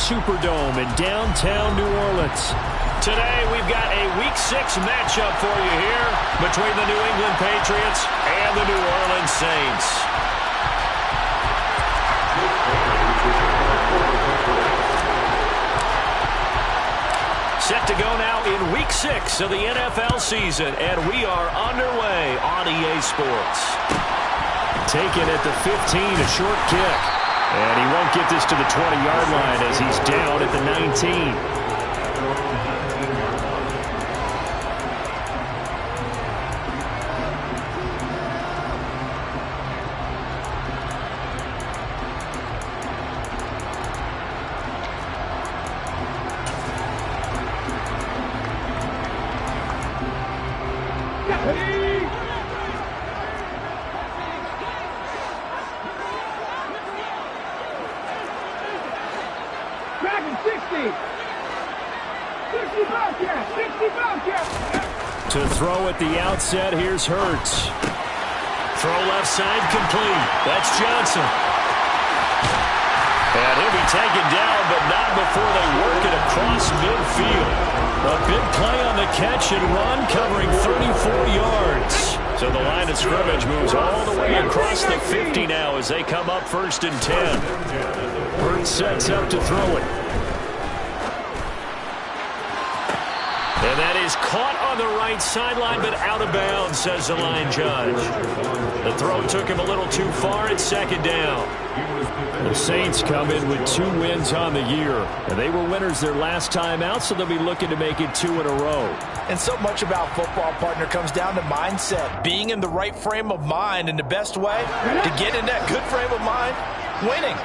Superdome in downtown New Orleans. Today, we've got a Week 6 matchup for you here between the New England Patriots and the New Orleans Saints. Set to go now in Week 6 of the NFL season, and we are underway on EA Sports. Taken at the 15, a short kick. And he won't get this to the 20-yard line as he's down at the 19. To throw at the outset, here's Hurts. Throw left side complete. That's Johnson. And he'll be taken down, but not before they work it across midfield. A big play on the catch and run, covering 34 yards. So the line of scrimmage moves all the way across the 50 now as they come up 1st and 10. Hurts sets up to throw it. And that is caught on the right sideline, but out of bounds, says the line judge. The throw took him a little too far at 2nd down. The Saints come in with 2 wins on the year. And they were winners their last time out, so they'll be looking to make it 2 in a row. And so much about football, partner, comes down to mindset. Being in the right frame of mind, and the best way to get in that good frame of mind, winning.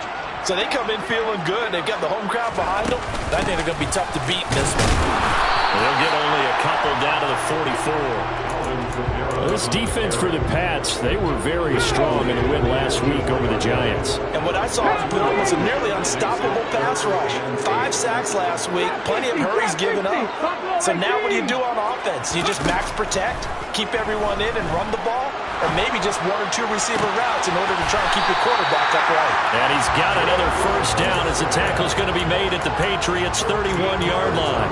So they come in feeling good. They've got the home crowd behind them. I think they're going to be tough to beat in this one. They'll get only a couple down to the 44. This defense for the Pats, they were very strong in the win last week over the Giants. And what I saw from Bill was a nearly unstoppable pass rush. 5 sacks last week, plenty of hurries given up. So now what do you do on offense? You just max protect, keep everyone in and run the ball? Or maybe just 1 or 2 receiver routes in order to try and keep your quarterback upright. And he's got another 1st down as the tackle's going to be made at the Patriots' 31-yard line.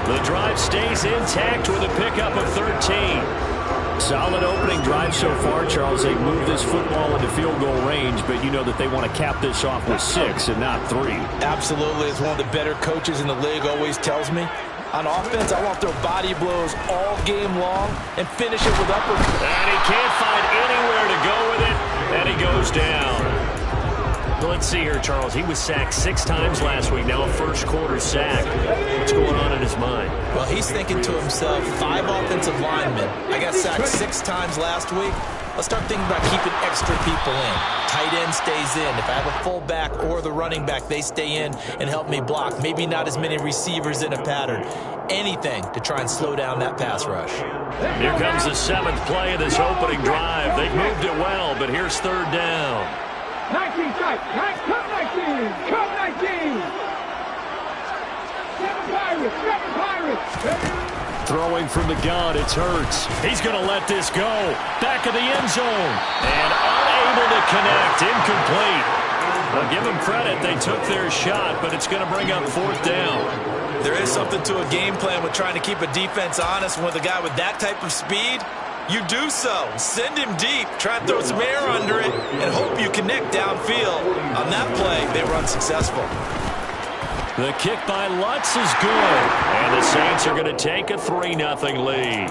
The drive stays intact with a pickup of 13. Solid opening drive so far, Charles. They moved this football into field goal range, but you know that they want to cap this off with 6 and not 3. Absolutely. As one of the better coaches in the league always tells me, on offense, I want to throw body blows all game long and finish it with upper. And he can't find anywhere to go with it, and he goes down. Well, let's see here, Charles. He was sacked 6 times last week. Now a first-quarter sack. What's going on in his mind? Well, he's thinking to himself, 5 offensive linemen. I got sacked 6 times last week. Let's start thinking about keeping extra people in. Tight end stays in. If I have a fullback or the running back, they stay in and help me block. Maybe not as many receivers in a pattern. Anything to try and slow down that pass rush. Here comes the 7th play of this opening drive. They've moved it well, but here's 3rd down. 19 strike. Come 19. Come 19. 7 Pirates. Throwing from the gun, it's Hurts. He's going to let this go. Back of the end zone. And unable to connect. Incomplete. I'll give them credit. They took their shot, but it's going to bring up 4th down. There is something to a game plan with trying to keep a defense honest. And with a guy with that type of speed, you do so. Send him deep. Try and throw some air under it and hope you connect downfield. On that play, they were unsuccessful. The kick by Lutz is good. And the Saints are going to take a 3-0 lead.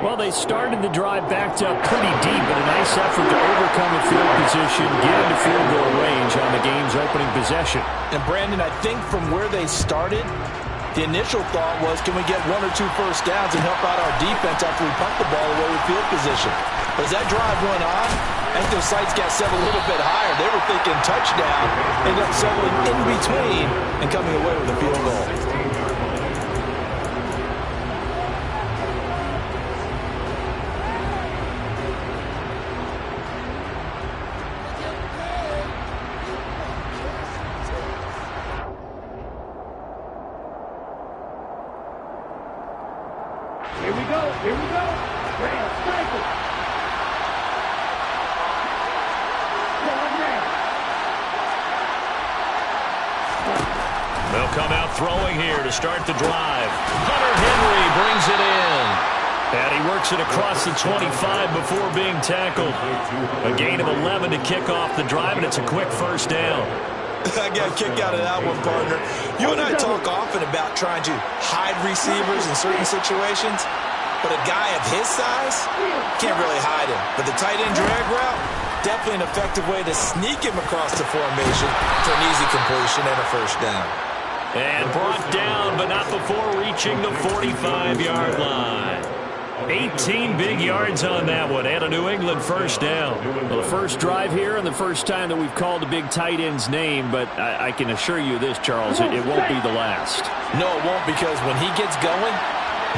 Well, they started the drive backed up pretty deep, but a nice effort to overcome a field position, get into field goal range on the game's opening possession. And, Brandon, I think from where they started, the initial thought was, can we get 1 or 2 first downs and help out our defense after we pump the ball away with field position? But as that drive went on, I think those sights got set a little bit higher. They were thinking touchdown, ended up settling in between and coming away with a field goal. Here we go. Graham, strike it. They'll come out throwing here to start the drive. Hunter Henry brings it in. And he works it across the 25 before being tackled. A gain of 11 to kick off the drive, and it's a quick first down. I got a kick out of that one, partner. You and I talk often about trying to hide receivers in certain situations, but a guy of his size can't really hide him. But the tight end drag route, definitely an effective way to sneak him across the formation for an easy completion and a first down. And brought down, but not before reaching the 45-yard line. 18 big yards on that one, and a New England first down. Well, the first drive here and the first time that we've called a big tight end's name, but I can assure you this, Charles, it won't be the last. No, it won't, because when he gets going,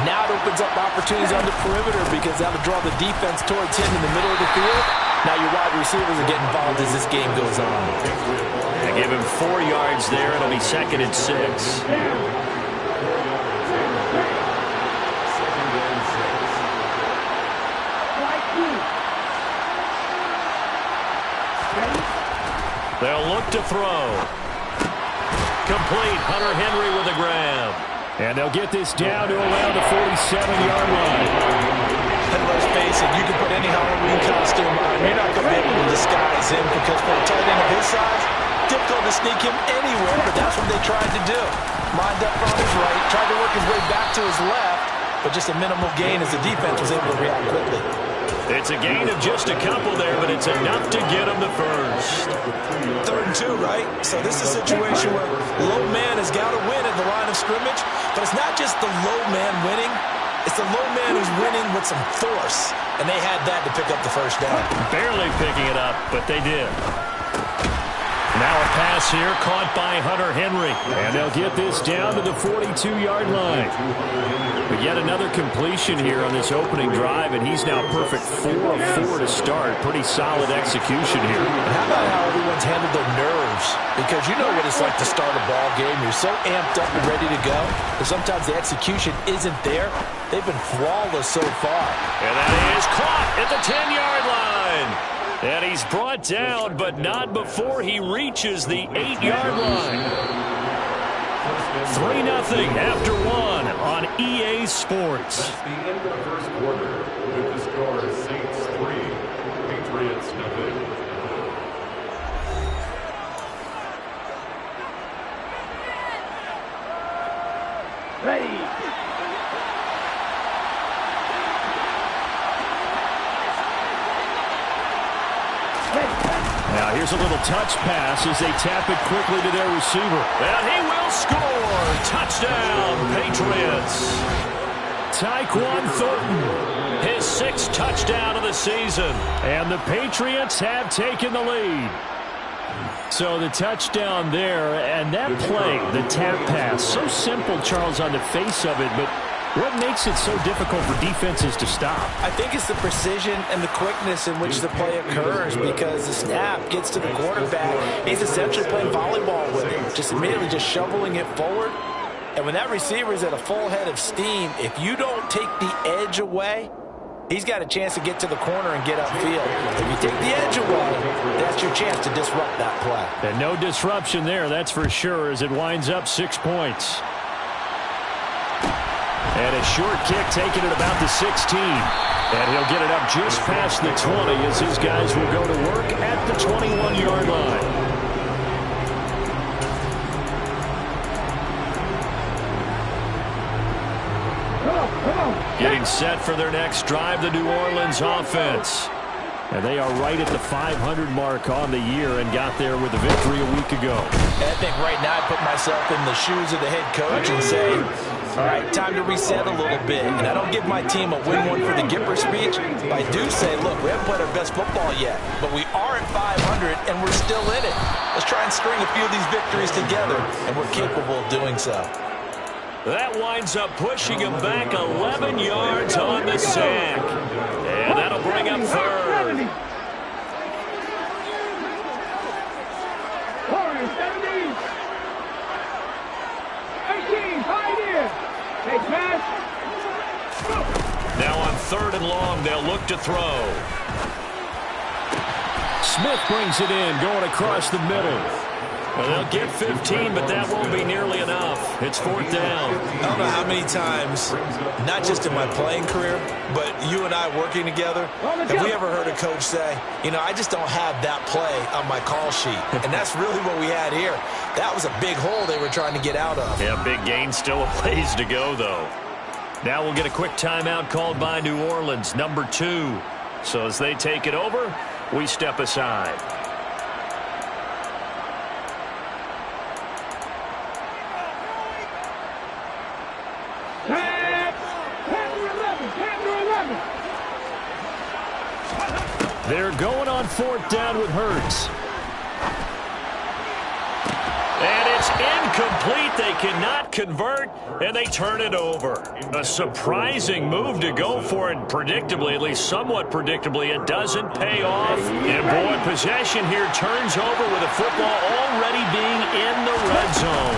now it opens up opportunities on the perimeter because that'll draw the defense towards him in the middle of the field. Now your wide receivers are getting involved as this game goes on. They give him 4 yards there. It'll be 2nd and 6. They'll look to throw. Complete. Hunter Henry with a grab. And they'll get this down to around the 47-yard line. And let's face it, you can put any Halloween costume on. You're not going to be able to disguise him because for a tight end of his size, difficult to sneak him anywhere, but that's what they tried to do. Lined up on his right, tried to work his way back to his left, but just a minimal gain as the defense was able to react quickly. It's a gain of just a couple there, but it's enough to get him the first. 3rd and 2, right? So this is a situation where low man has got to win at the line of scrimmage, but it's not just the low man winning. It's the low man who's winning with some force, and they had that to pick up the first down. Barely picking it up, but they did. Now a pass here caught by Hunter Henry. And they'll get this down to the 42-yard line. But yet another completion here on this opening drive, and he's now perfect 4 of 4 to start. Pretty solid execution here. And how about how everyone's handled their nerves? Because you know what it's like to start a ball game. You're so amped up and ready to go, but sometimes the execution isn't there. They've been flawless so far. And that is caught at the 10-yard line. And he's brought down, but not before he reaches the 8-yard line. 3-0 after 1 on EA Sports. That's the end of the first quarter with the score Saints 3, Patriots 0. Ready. Now here's a little touch pass as they tap it quickly to their receiver. And he will score. Touchdown, Patriots. Tyquan Thornton, His 6th touchdown of the season. and the Patriots have taken the lead. So the touchdown there, and that play, the tap pass, so simple, Charles, on the face of it, but what makes it so difficult for defenses to stop? I think it's the precision and the quickness in which the play occurs because the snap gets to the quarterback. He's essentially playing volleyball with it, just immediately just shoveling it forward. And when that receiver is at a full head of steam, if you don't take the edge away, he's got a chance to get to the corner and get upfield. If you take the edge away, that's your chance to disrupt that play. And no disruption there, that's for sure, as it winds up 6 points. And a short kick taken at about the 16. And he'll get it up just past the 20 as his guys will go to work at the 21-yard line. Getting set for their next drive, the New Orleans offense. And they are right at the 500 mark on the year and got there with a victory a week ago. And I think right now I put myself in the shoes of the head coach and say, all right, time to reset a little bit. And I don't give my team a win one for the Gipper speech, but I do say, look, we haven't played our best football yet, but we are at 500 and we're still in it. Let's try and string a few of these victories together, and we're capable of doing so. That winds up pushing him back 11 yards on the sack. And that'll bring up 3rd. 4-70. 18, 5 in. Take pass. Now on 3rd and long, they'll look to throw. Smith brings it in, going across the middle. Well, they'll get 15, but that won't be nearly enough. It's 4th down. I don't know how many times, not just in my playing career, but you and I working together, have we ever heard a coach say, you know, I just don't have that play on my call sheet. And that's really what we had here. That was a big hole they were trying to get out of. Yeah, big gain, still a ways to go, though. Now we'll get a quick timeout called by New Orleans, number 2. So as they take it over, we step aside. They're going on 4th down with Hurts. And it's incomplete. They cannot convert, and they turn it over. A surprising move to go for it, predictably, at least somewhat predictably. It doesn't pay off. And, boy, possession here turns over with the football already being in the red zone.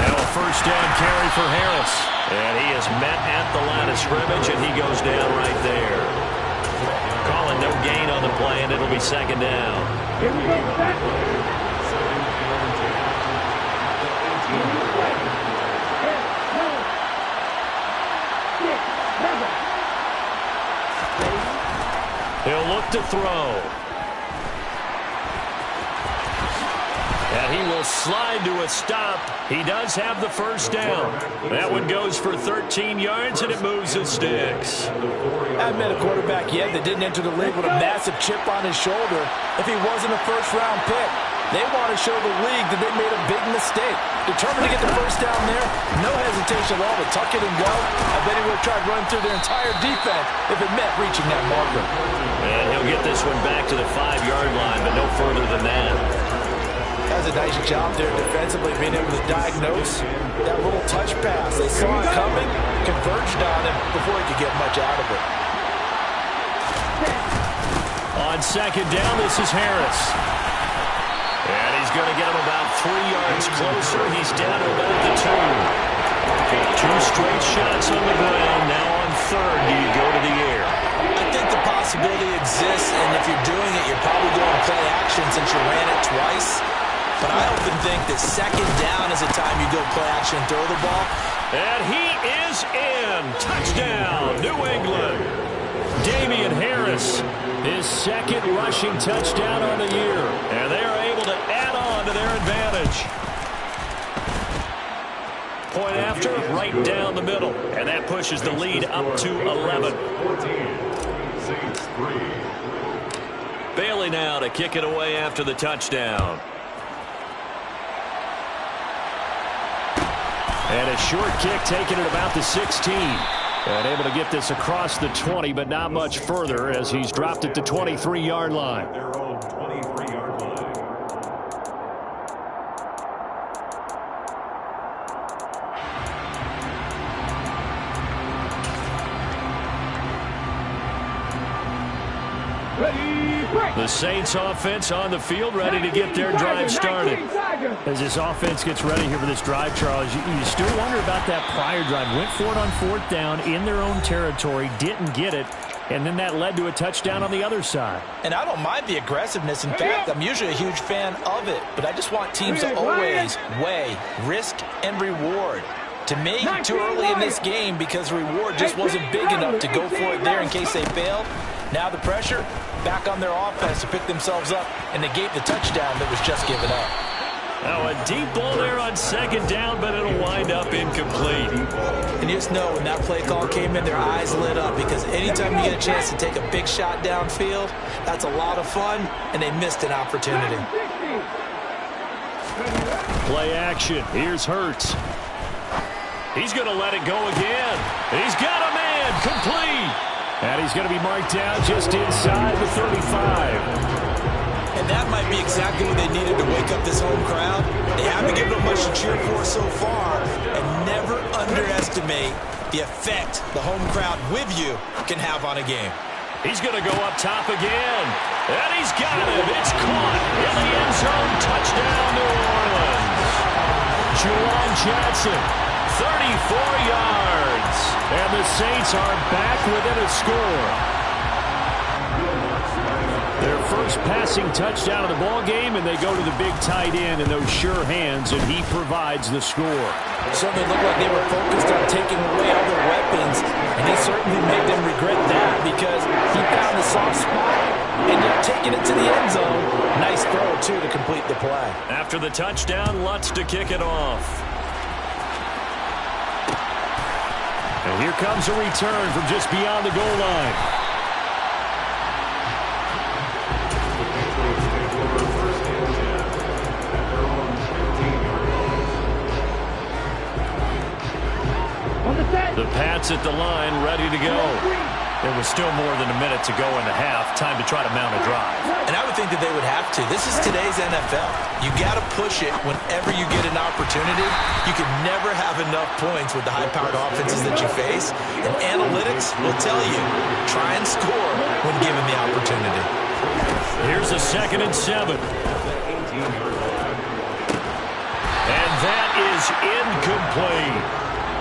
Now a 1st down carry for Harris. And he is met at the line of scrimmage, and he goes down right there. Calling no gain on the play, and it'll be 2nd down. Here we go, set. He'll look to throw. And he will slide to a stop. He does have the 1st down. That one goes for 13 yards, and it moves the sticks. I haven't met a quarterback yet that didn't enter the league with a massive chip on his shoulder if he wasn't a first-round pick. They want to show the league that they made a big mistake. Determined to get the 1st down there, no hesitation at all to tuck it and go. I bet he would have tried running through their entire defense if it meant reaching that marker. And he'll get this one back to the 5-yard line, but no further than that. Does a nice job there defensively, being able to diagnose that little touch pass. They saw it coming, converged on him before he could get much out of it. On 2nd down, this is Harris. And he's going to get him about 3 yards closer. He's down to about the 2. 2 straight shots on the ground. Now on 3rd, do you go to the air? I think the possibility exists, and if you're doing it, you're probably going to play action since you ran it twice. But I often think that 2nd down is a time you go play action and throw the ball. And he is in. Touchdown, New England. Damian Harris, his 2nd rushing touchdown on the year. And they are able to add on to their advantage. Point after, right down the middle. And that pushes the lead up to 11. 14, Saints 3. Bailey now to kick it away after the touchdown. And a short kick taken at about the 16. And able to get this across the 20, but not much further as he's dropped at the 23-yard line. Their own 23-yard line. The Saints offense on the field, ready to get their drive started. As this offense gets ready here for this drive, Charles, you still wonder about that prior drive. Went for it on 4th down in their own territory, didn't get it, and then that led to a touchdown on the other side. And I don't mind the aggressiveness. In fact, I'm usually a huge fan of it. But I just want teams to always weigh risk and reward. To me, too early in this game because the reward just wasn't big enough to go for it there in case they failed. Now the pressure back on their offense to pick themselves up and negate the touchdown that was just given up. Now a deep ball there on 2nd down, but it'll wind up incomplete. And you just know when that play call came in, their eyes lit up because anytime you get a chance to take a big shot downfield, that's a lot of fun, and they missed an opportunity. Play action. Here's Hurts. He's going to let it go again. He's got a man. Complete. And he's going to be marked down just inside the 35. And that might be exactly what they needed to wake up this home crowd. They haven't given them much to cheer for so far. And never underestimate the effect the home crowd with you can have on a game. He's going to go up top again. And he's got him. It's caught in the end zone. Touchdown, New Orleans. Juwan Johnson, 34 yards. And the Saints are back within a score. Their first passing touchdown of the ball game, and they go to the big tight end in those sure hands, and he provides the score. Certainly looked like they were focused on taking away all their weapons, and he certainly made them regret that because he found the soft spot and yet taking it to the end zone. Nice throw, too, to complete the play. After the touchdown, Lutz to kick it off. And here comes a return from just beyond the goal line. The Pats at the line, ready to go. There was still more than a minute to go in the half. Time to try to mount a drive. And I would think that they would have to. This is today's NFL. You got to push it whenever you get an opportunity. You can never have enough points with the high-powered offenses that you face. And analytics will tell you, try and score when given the opportunity. Here's a 2nd and 7. And that is incomplete.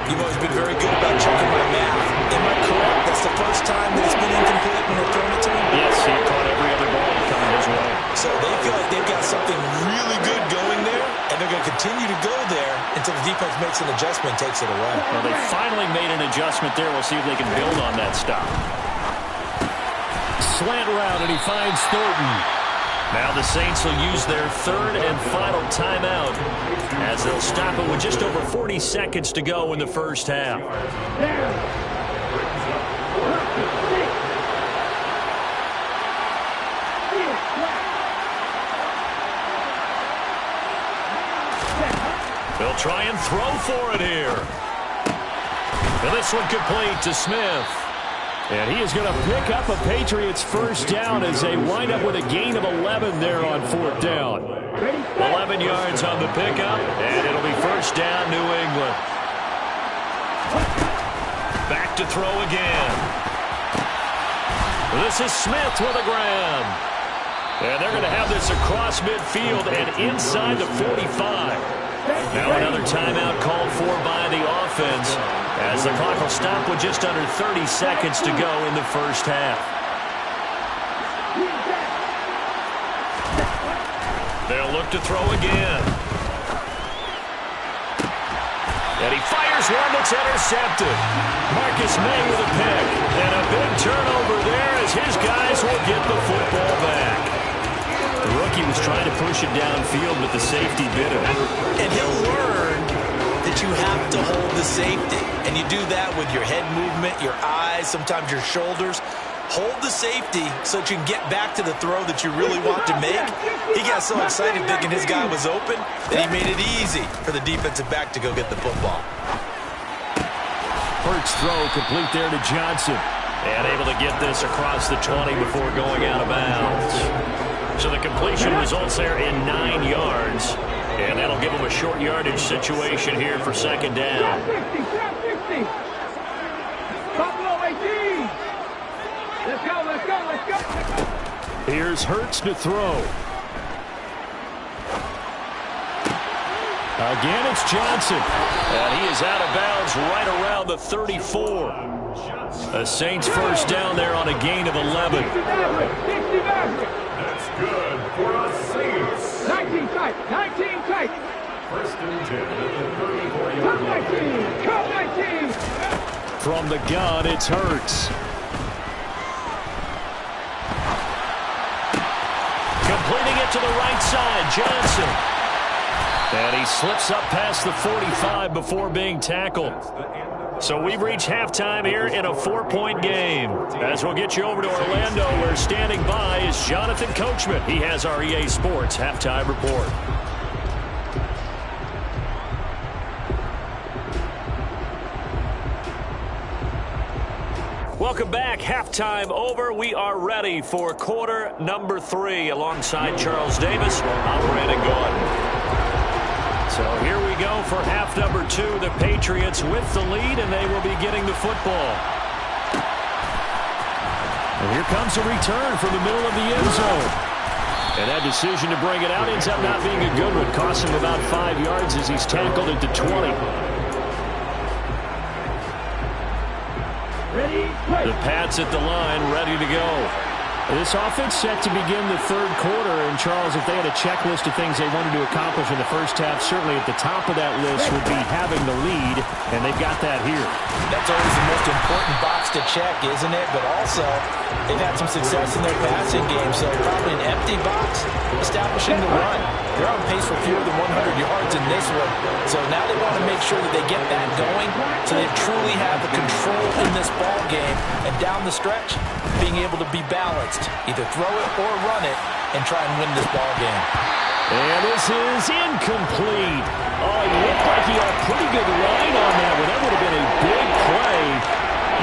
You've always been very good about checking my math. Am I correct? That's the first time that it's been incomplete when they're throwing it to him? Yes, he caught every other ball coming his way. So they feel like they've got something really good going there, and they're going to continue to go there until the defense makes an adjustment and takes it away. Well, they finally made an adjustment there. We'll see if they can build on that stop. Slant route, and he finds Thornton. Now the Saints will use their 3rd and final timeout as they'll stop it with just over 40 seconds to go in the first half. They'll try and throw for it here. And this one complete to Smith. And he is going to pick up a Patriots first down as they wind up with a gain of 11 there on 4th down. 11 yards on the pickup, and it'll be first down, New England. Back to throw again. This is Smith with a grab. And they're going to have this across midfield and inside the 45. Now another timeout called for by the offense as the clock will stop with just under 30 seconds to go in the first half. They'll look to throw again. And he fires one that's intercepted. Marcus May with a pick. And a big turnover there as his guys will get the football back. The rookie was trying to push it downfield, but the safety bit him. And he'll learn that you have to hold the safety. And you do that with your head movement, your eyes, sometimes your shoulders. Hold the safety so that you can get back to the throw that you really want to make. He got so excited thinking his guy was open that he made it easy for the defensive back to go get the football. Hurts throw complete there to Johnson. And able to get this across the 20 before going out of bounds. So the completion results there in 9 yards. And that'll give them a short yardage situation here for 2nd down. Let's go, let's go, let's go. Here's Hurts to throw. Again, it's Johnson. And he is out of bounds right around the 34. A Saints first down there on a gain of 11. That's good for a Saints. 19 tight, 19 tight. First and 10 at the 34-yard line. Come 19. From the gun, it's Hurts. Completing it to the right side, Johnson. And he slips up past the 45 before being tackled. So we've reached halftime here in a 4-point game. As we'll get you over to Orlando, where standing by is Jonathan Coachman. He has our EA Sports halftime report. Welcome back. Halftime over. We are ready for quarter number 3 alongside Charles Davis. I'm Brandon Gordon. So here we go for half number 2. The Patriots with the lead, and they will be getting the football. And here comes a return from the middle of the end zone. And that decision to bring it out ends up not being a good one. Costs him about 5 yards as he's tackled at the 20. Ready, play. The Pats at the line, ready to go. This offense set to begin the third quarter, and Charles, if they had a checklist of things they wanted to accomplish in the first half, certainly at the top of that list would be having the lead, and they've got that here. That's always the most important box to check, isn't it? But also, they've had some success in their passing game, so probably an empty box, establishing the run. They're on pace for fewer than 100 yards in this one, so now they want to make sure that they get that going so they truly have the control in this ball game, and down the stretch, being able to be balanced, either throw it or run it, and try and win this ball game. And this is incomplete. Oh, it looked like he had a pretty good line on that one. That would have been a big play,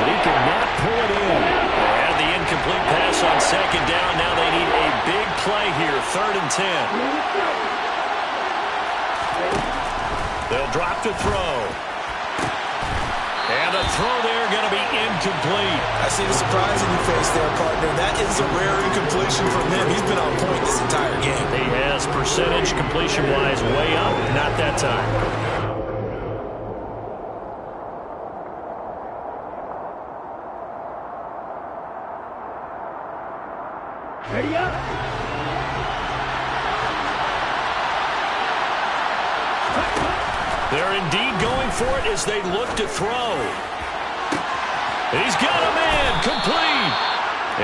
but he could not pull it in. They had the incomplete pass on second down. Now they need a big play here, 3rd and 10. They'll drop to throw. And the throw there going to be incomplete. I see the surprise in your face there, partner. That is a rare incompletion from him. He's been on point this entire game. He has percentage completion-wise way up. Not that time. Ready up. They're indeed going for it as they look to throw. He's got a man, complete.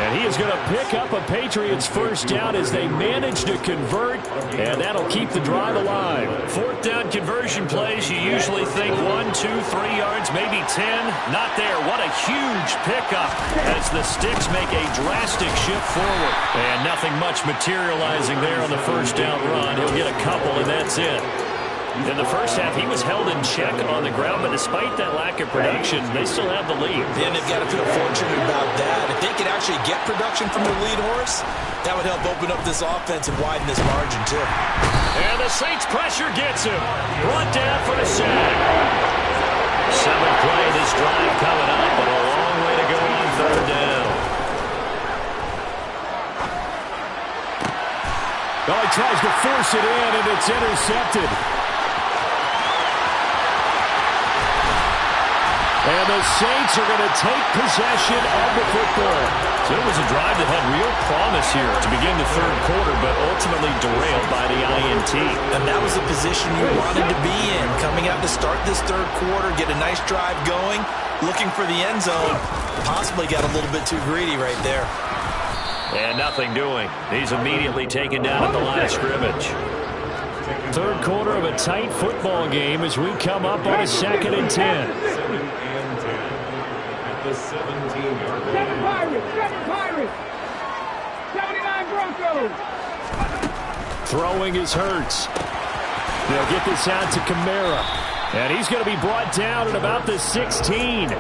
And he is going to pick up a Patriots first down as they manage to convert, and that'll keep the drive alive. 4th down conversion plays, you usually think 1, 2, 3 yards, maybe 10. Not there. What a huge pickup as the sticks make a drastic shift forward. And nothing much materializing there on the first down run. He'll get a couple, and that's it. In the first half, he was held in check on the ground, but despite that lack of production, they still have the lead. And they've got to feel fortunate about that. If they could actually get production from their lead horse, that would help open up this offense and widen this margin, too. And the Saints pressure gets him. Brought down for a sack. 7th play of this drive coming up, but a long way to go on 3rd down. Well, he tries to force it in, and it's intercepted. And the Saints are going to take possession of the football. So it was a drive that had real promise here to begin the 3rd quarter, but ultimately derailed by the INT. And that was the position you wanted to be in. Coming out to start this 3rd quarter, get a nice drive going, looking for the end zone. Possibly got a little bit too greedy right there. And nothing doing. He's immediately taken down at the line of scrimmage. 3rd quarter of a tight football game as we come up on a 2nd and 10. The 17-yard line. 7 Pirates. 79 Broncos. Throwing is Hurts. They'll get this out to Kamara. And he's going to be brought down at about the 16.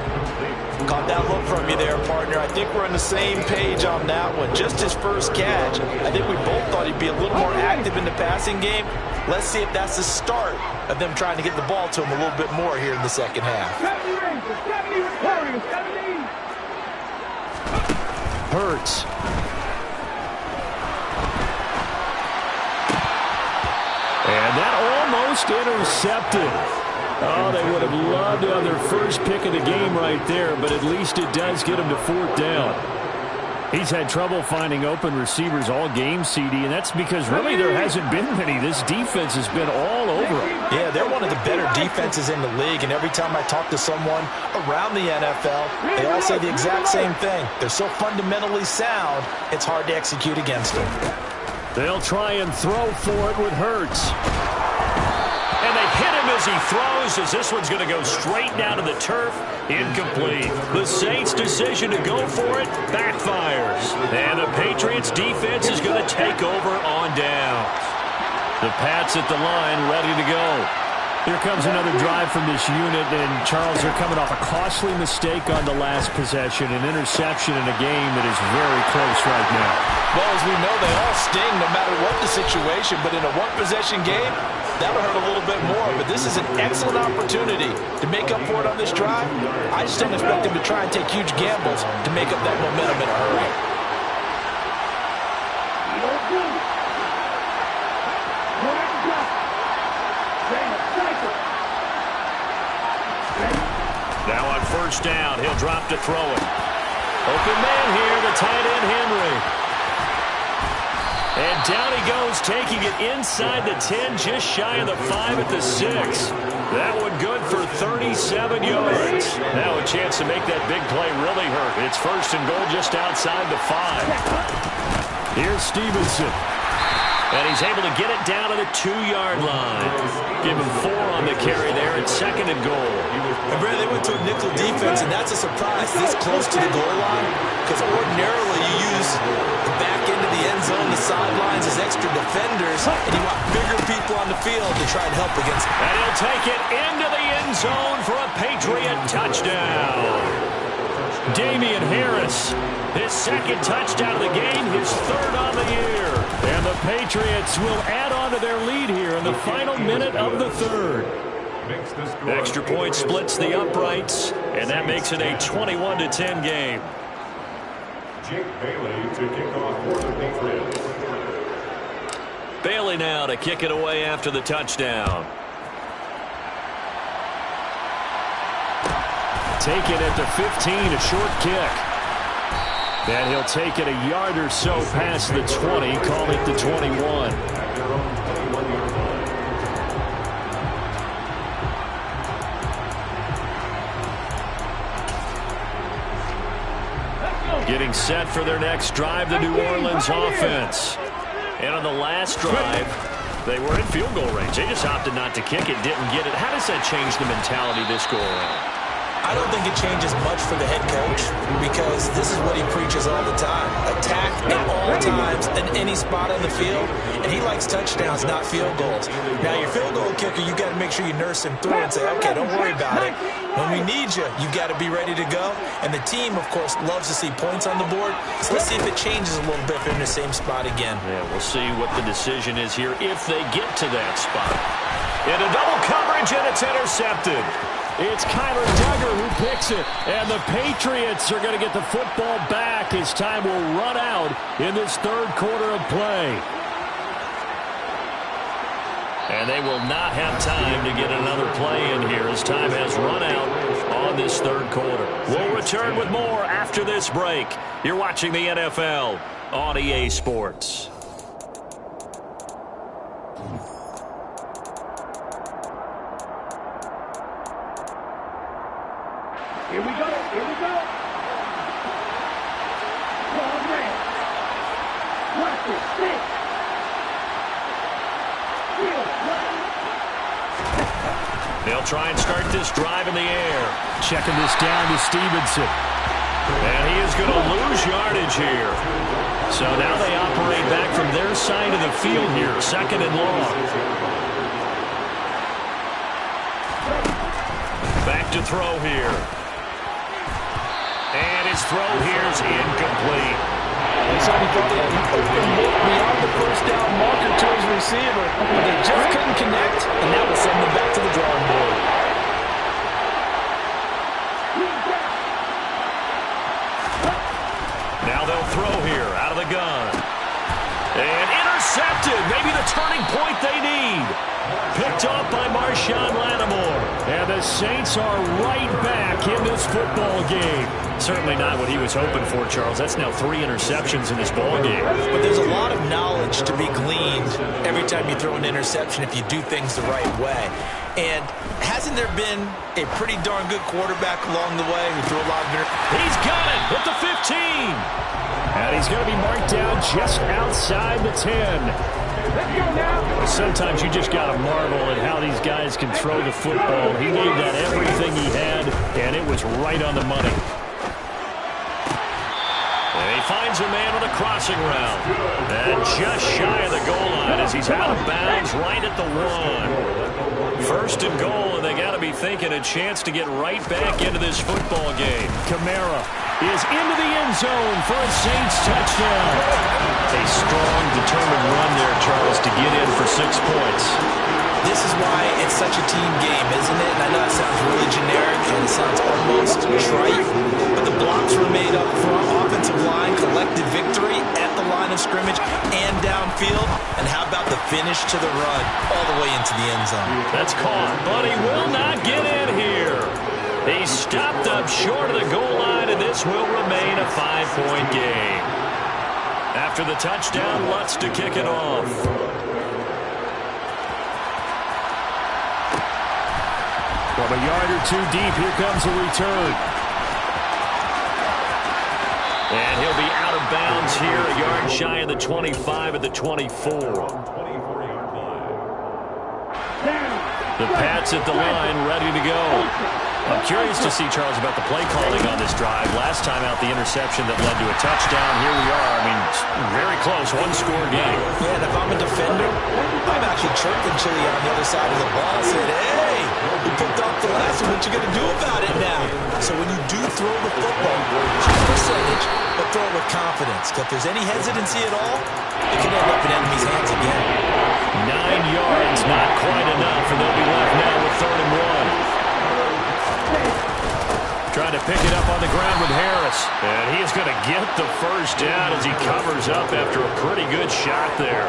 Caught that look from you there, partner. I think we're on the same page on that one. Just his first catch. I think we both thought he'd be a little more active in the passing game. Let's see if that's the start of them trying to get the ball to him a little bit more here in the second half. 70 Rangers, 70 Victorious, 70. Hurts. And that almost intercepted. Oh, they would have loved to have their first pick of the game right there, but at least it does get them to 4th down. He's had trouble finding open receivers all game, CD, and that's because really there hasn't been many. This defense has been all over him. Yeah, they're one of the better defenses in the league, and every time I talk to someone around the NFL, they all say the exact same thing. They're so fundamentally sound, it's hard to execute against them. They'll try and throw for it with Hurts. And they hit him as he throws, as this one's going to go straight down to the turf. Incomplete. The Saints' decision to go for it backfires. And the Patriots' defense is going to take over on downs. The Pats at the line, ready to go. Here comes another drive from this unit, and Charles, they're coming off a costly mistake on the last possession, an interception in a game that is very close right now. Well, as we know, they all sting no matter what the situation, but in a one-possession game, that'll hurt a little bit more. But this is an excellent opportunity to make up for it on this drive. I just don't expect them to try and take huge gambles to make up that momentum in a hurry. Now on 1st down, he'll drop to throw it. Open man here, the tight end Henry. And down he goes, taking it inside the 10, just shy of the 5 at the 6. That one good for 37 yards. Now a chance to make that big play really hurt. It's first and goal just outside the 5. Here's Stevenson. And he's able to get it down to the 2-yard line. Give him 4 on the carry there. It's second and goal. And Brad, they went to a nickel defense, and that's a surprise this close to the goal line, because ordinarily you use the back end of the end zone, the sidelines as extra defenders, and you want bigger people on the field to try and help against. And he'll take it into the end zone for a Patriot touchdown. Damian Harris, his second touchdown of the game, his third on the year. And the Patriots will add on to their lead here in the final minute of the third. Extra point splits the uprights, and that makes it a 21-10 game. Jake Bailey to kick off for the Patriots. Bailey now to kick it away after the touchdown. Taken at the 15, a short kick. And he'll take it a yard or so past the 20, call it the 21. Getting set for their next drive, the New Orleans offense. And on the last drive, they were in field goal range. They just opted not to kick it, didn't get it. How does that change the mentality this go around? I don't think it changes much for the head coach, because this is what he preaches all the time. Attack at all times in any spot on the field, and he likes touchdowns, not field goals. Now, your field goal kicker, you got to make sure you nurse him through and say, okay, don't worry about it. When we need you, you've got to be ready to go. And the team, of course, loves to see points on the board. So let's see if it changes a little bit if they're in the same spot again. Yeah, we'll see what the decision is here if they get to that spot. Into double coverage, and it's intercepted. It's Kyler Duggar who picks it, and the Patriots are going to get the football back as time will run out in this third quarter of play. And they will not have time to get another play in here as time has run out on this third quarter. We'll return with more after this break. You're watching the NFL on EA Sports. Here we go. Here we go. Ball red. Watch it. Six. They'll try and start this drive in the air. Checking this down to Stevenson. And he is going to lose yardage here. So now they operate back from their side of the field here. Second and long. Back to throw here. And his throw here is incomplete. He thought he had an open look beyond the first down marker to his receiver, but they just couldn't connect, and that will send them back to the drawing board. Now they'll throw here out of the gun. And intercepted. Maybe the turning point they need. Picked off by Marshawn Lattimore. And the Saints are right back in this football game. Certainly not what he was hoping for, Charles. That's now 3 interceptions in this ball game. But there's a lot of knowledge to be gleaned every time you throw an interception if you do things the right way. And hasn't there been a pretty darn good quarterback along the way who threw a lot of He's got it at the 15. And he's going to be marked down just outside the 10. Let's go now. Sometimes you just got to marvel at how these guys can throw the football. He gave that everything he had, and it was right on the money. And he finds a man on a crossing route. And just shy of the goal line as he's out of bounds right at the 1. First and goal, and they got to be thinking a chance to get right back into this football game. Kamara is into the end zone for a Saints touchdown. A strong, determined run there, Charles, to get in for 6 points. This is why it's such a team game, isn't it? And I know it sounds really generic and it sounds almost trite, but the blocks were made up front. Offensive line collected victory at the line of scrimmage and downfield. And how about the finish to the run all the way into the end zone? That's caught, but he will not get in here. He stopped up short of the goal line, and this will remain a 5-point game. After the touchdown, Lutz to kick it off. From a yard or two deep, here comes a return. And he'll be out of bounds here, a yard shy of the 25 at the 24. The Pats at the line, ready to go. I'm curious to see, Charles, about the play calling on this drive. Last time out, the interception that led to a touchdown. Here we are. I mean, very close, one-score game. Yeah, and if I'm a defender, I'm actually chirping Chili on the other side of the ball and saying, hey, you picked off the last one. What you going to do about it now? So when you do throw the football, high percentage, but throw it with confidence. If there's any hesitancy at all, it can end up in enemy's hands again. 9 yards, not quite enough, and they'll be left now with 3rd and 1. Trying to pick it up on the ground with Harris. And he is going to get the first down as he covers up after a pretty good shot there.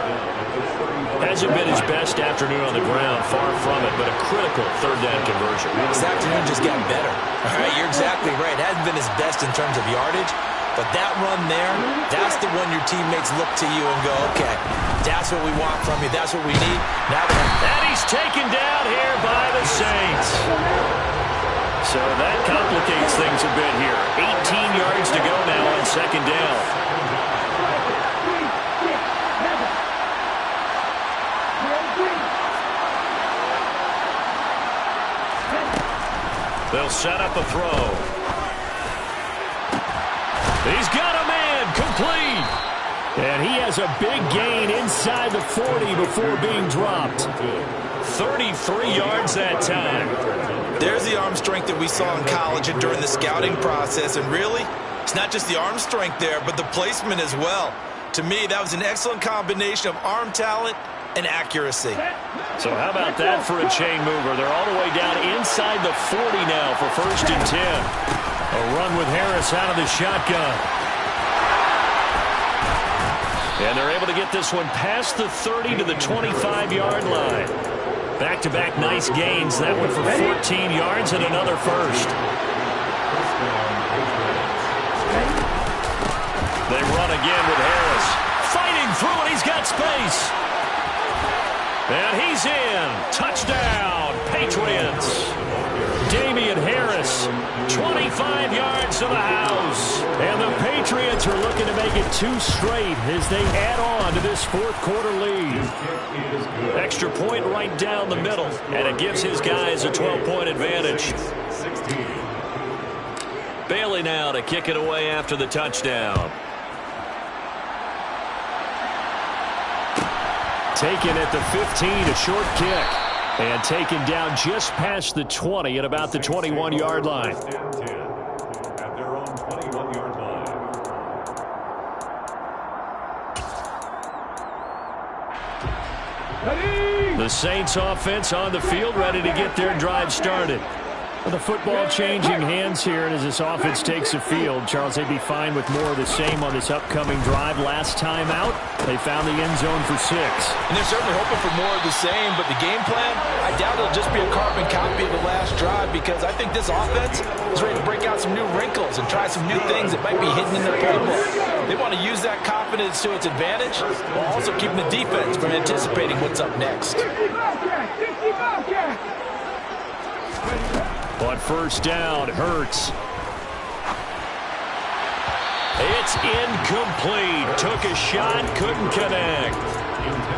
Hasn't been his best afternoon on the ground, far from it, but a critical 3rd down conversion. This afternoon just got better. All right, you're exactly right. It hasn't been his best in terms of yardage, but that run there, that's the one your teammates look to you and go, okay, that's what we want from you. That's what we need. Now and he's taken down here by the Saints. So that complicates things a bit here. 18 yards to go now on 2nd down. They'll set up a throw. He's got a man, complete. And he has a big gain inside the 40 before being dropped. 33 yards that time. There's the arm strength that we saw in college and during the scouting process. And really, it's not just the arm strength there, but the placement as well. To me, that was an excellent combination of arm talent and accuracy. So how about that for a chain mover? They're all the way down inside the 40 now for 1st and 10. A run with Harris out of the shotgun. And they're able to get this one past the 30 to the 25-yard line. Back-to-back nice gains. That one for 14 yards and another first. They run again with Harris. Fighting through it. He's got space. And he's in. Touchdown, Patriots. Damian Harris, 25 yards to the house. And the Patriots are looking to make it 2 straight as they add on to this 4th quarter lead. Extra point right down the middle, and it gives his guys a 12-point advantage. Bailey now to kick it away after the touchdown. Taken at the 15, a short kick. And taken down just past the 20 at about the 21-yard line. At their own 21-yard line. The Saints offense on the field, ready to get their drive started. The football changing hands here, and as this offense takes the field, Charles, they'd be fine with more of the same on this upcoming drive. Last time out, they found the end zone for 6. And they're certainly hoping for more of the same, but the game plan, I doubt it'll just be a carbon copy of the last drive, because I think this offense is ready to break out some new wrinkles and try some new things that might be hidden in their playbook. They want to use that confidence to its advantage, while also keeping the defense from anticipating what's up next. On 1st down, Hurts. It's incomplete. Took a shot, couldn't connect.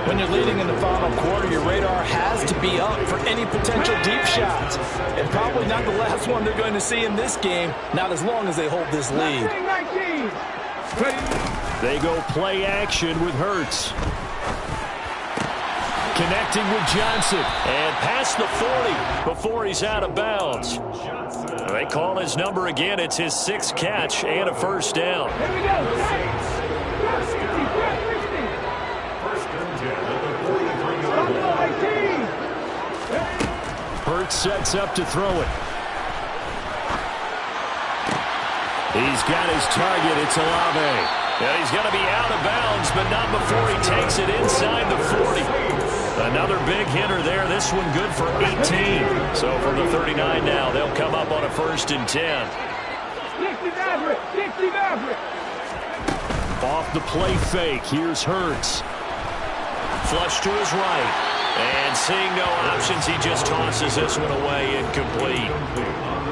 When you're leading in the final quarter, your radar has to be up for any potential deep shots. And probably not the last one they're going to see in this game, not as long as they hold this lead. They go play action with Hurts. Connecting with Johnson. And past the 40 before he's out of bounds. They call his number again. It's his 6th catch and a 1st down. Here we go. Hurts sets up to throw it. He's got his target. It's Olave. And he's going to be out of bounds, but not before he takes it inside the 40. Another big hitter there. This one good for 18. So from the 39 now, they'll come up on a 1st and 10. Off the play fake, here's Hurts. Flush to his right. And seeing no options, he just tosses this one away, incomplete.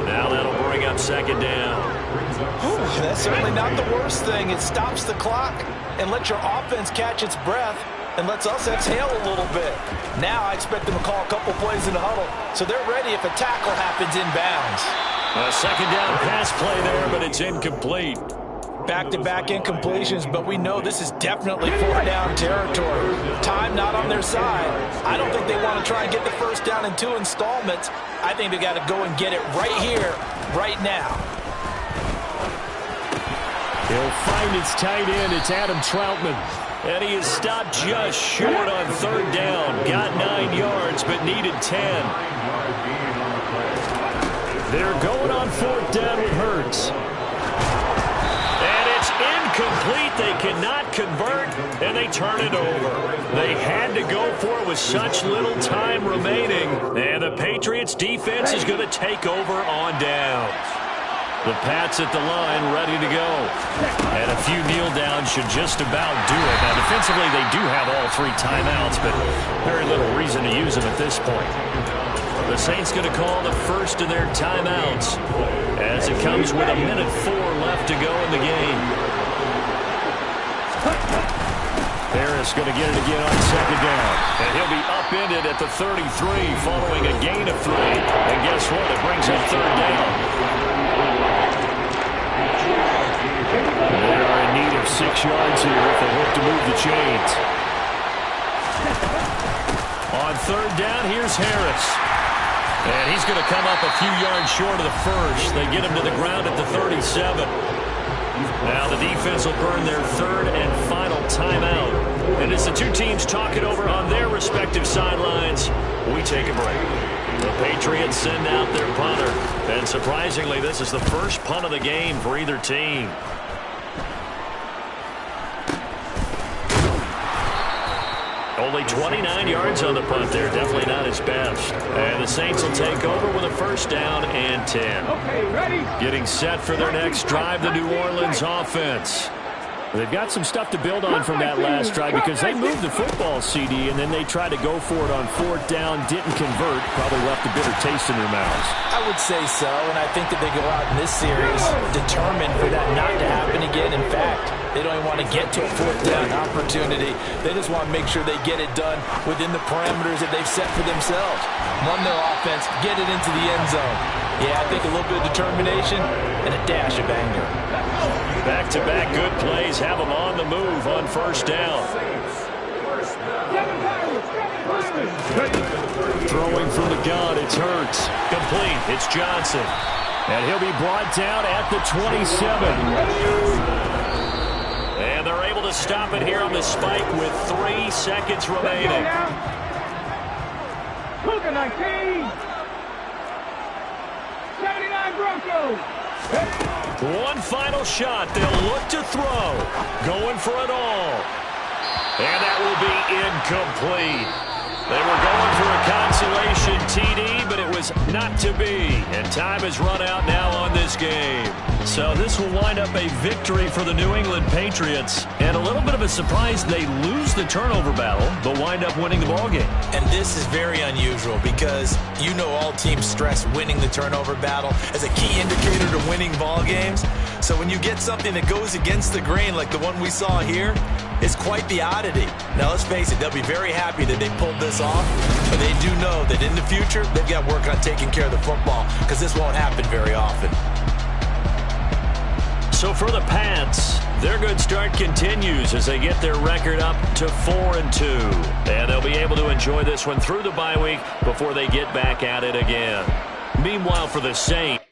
Now that'll bring up second down. That's certainly not the worst thing. It stops the clock and lets your offense catch its breath and lets us exhale a little bit. Now I expect them to call a couple plays in the huddle, so they're ready if a tackle happens inbounds. A second down pass play there, but it's incomplete. Back-to-back incompletions, but we know this is definitely fourth down territory. Time not on their side. I don't think they want to try and get the first down in 2 installments. I think they got to go and get it right here, right now. He'll find his tight end. It's Adam Troutman. And he is stopped just short on third down. Got 9 yards, but needed 10. They're going on fourth down with Hurts. Incomplete. They cannot convert, and they turn it over. They had to go for it with such little time remaining, and the Patriots defense is going to take over on downs. The Pats at the line ready to go. And a few kneel downs should just about do it. Now, defensively, they do have all 3 timeouts, but very little reason to use them at this point. The Saints going to call the first of their timeouts as it comes with 1:04 left to go in the game. Harris going to get it again on second down. And he'll be upended at the 33 following a gain of 3. And guess what? It brings up third down. They are in need of 6 yards here if they hope to move the chains. On third down, here's Harris. And he's going to come up a few yards short of the first. They get him to the ground at the 37. Now the defense will burn their third and final timeout. And as the two teams talk it over on their respective sidelines, we take a break. The Patriots send out their punter. And surprisingly, this is the first punt of the game for either team. Only 29 yards on the punt there. Definitely not his best. And the Saints will take over with a first down and 10. Okay, ready? Getting set for their next drive, the New Orleans offense. They've got some stuff to build on from that last drive because they moved the football, CD, and then they tried to go for it on fourth down, didn't convert, probably left a bitter taste in their mouths. I would say so, and I think that they go out in this series determined for that not to happen again. In fact, they don't even want to get to a fourth down opportunity. They just want to make sure they get it done within the parameters that they've set for themselves. Run their offense, get it into the end zone. Yeah, I think a little bit of determination and a dash of anger. Back-to-back good plays have them on the move on first down. Throwing from the gun, it's Hurts. Complete, it's Johnson. And he'll be brought down at the 27. And they're able to stop it here on the spike with 3 seconds remaining. Cougar 19. 79 Broncos. One final shot. They'll look to throw. Going for it all. And that will be incomplete. They were going for a consolation TD, but it was not to be. And time has run out now on this game. So this will wind up a victory for the New England Patriots. And a little bit of a surprise, they lose the turnover battle, but wind up winning the ballgame. And this is very unusual because you know all teams stress winning the turnover battle as a key indicator to winning ball games. So when you get something that goes against the grain like the one we saw here, it's quite the oddity. Now let's face it, they'll be very happy that they pulled this off, but they do know that in the future they've got to work on taking care of the football because this won't happen very often. So for the Pats, their good start continues as they get their record up to 4-2. And they'll be able to enjoy this one through the bye week before they get back at it again. Meanwhile, for the Saints,